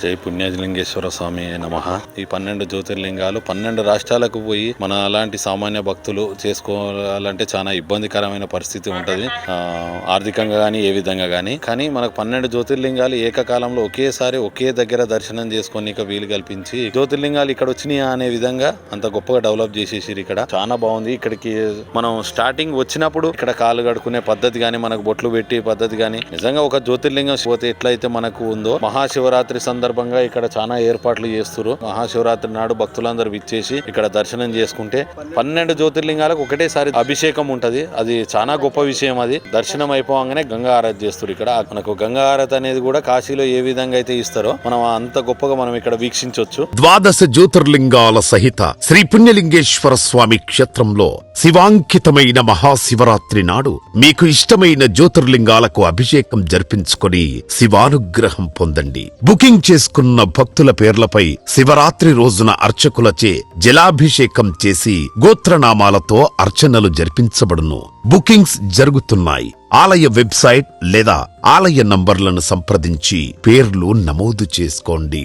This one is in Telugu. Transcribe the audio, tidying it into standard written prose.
జై పుణ్యలింగేశ్వర స్వామి నమః. ఈ 12 జ్యోతిర్లింగాలు 12 రాష్ట్రాలకు పోయి మన అలాంటి సామాన్య భక్తులు చేసుకోవాలంటే చాలా ఇబ్బందికరమైన పరిస్థితి ఉంటది, ఆర్థికంగా గానీ ఏ విధంగా గానీ. కానీ మనకు 12 జ్యోతిర్లింగాలు ఏకకాలంలో ఒకేసారి ఒకే దగ్గర దర్శనం చేసుకొని వీలు కల్పించి జ్యోతిర్లింగాలు ఇక్కడ వచ్చినాయా అనే విధంగా అంత గొప్పగా డెవలప్ చేసేసి ఇక్కడ చాలా బాగుంది. ఇక్కడికి మనం స్టార్టింగ్ వచ్చినప్పుడు ఇక్కడ కాలు కడుకునే పద్ధతి గానీ, మనకు బొట్లు పెట్టి పద్ధతి గానీ, నిజంగా ఒక జ్యోతిర్లింగం పోతే ఎట్లయితే మనకు ఉందో, మహాశివరాత్రి సందర్భంగా ఇక్కడ చాలా ఏర్పాట్లు చేస్తున్నారు. మహాశివరాత్రి నాడు భక్తులందరూ విచ్చేసి ఇక్కడ దర్శనం చేసుకుంటే 12 జ్యోతిర్లింగాలకు ఒకటేసారి అభిషేకం ఉంటది. అది చాలా గొప్ప విషయం. అది దర్శనం అయిపోగానే గంగా ఆరతి చేస్తారు. ఇక్కడ మనకు గంగా ఆరతి అనేది కూడా కాశీలో ఏ విధంగా అయితే ఇస్తారో మనం అంత గొప్పగా మనం ఇక్కడ వీక్షించవచ్చు. 12 జ్యోతిర్లింగాల సహిత శ్రీ పుణ్యలింగేశ్వర స్వామి క్షేత్రంలో శివాంకితమైన మహాశివరాత్రి నాడు మీకు ఇష్టమైన జ్యోతిర్లింగాలకు అభిషేకం జరిపించుకొని శివానుగ్రహం పొందండి. బుకింగ్ చేసుకున్న భక్తుల పేర్లపై శివరాత్రి రోజున అర్చకులచే జలాభిషేకం చేసి గోత్రనామాలతో అర్చనలు జరిపించబడును. బుకింగ్స్ జరుగుతున్నాయి. ఆలయ వెబ్సైట్ లేదా ఆలయ నంబర్లను సంప్రదించి పేర్లు నమోదు చేసుకోండి.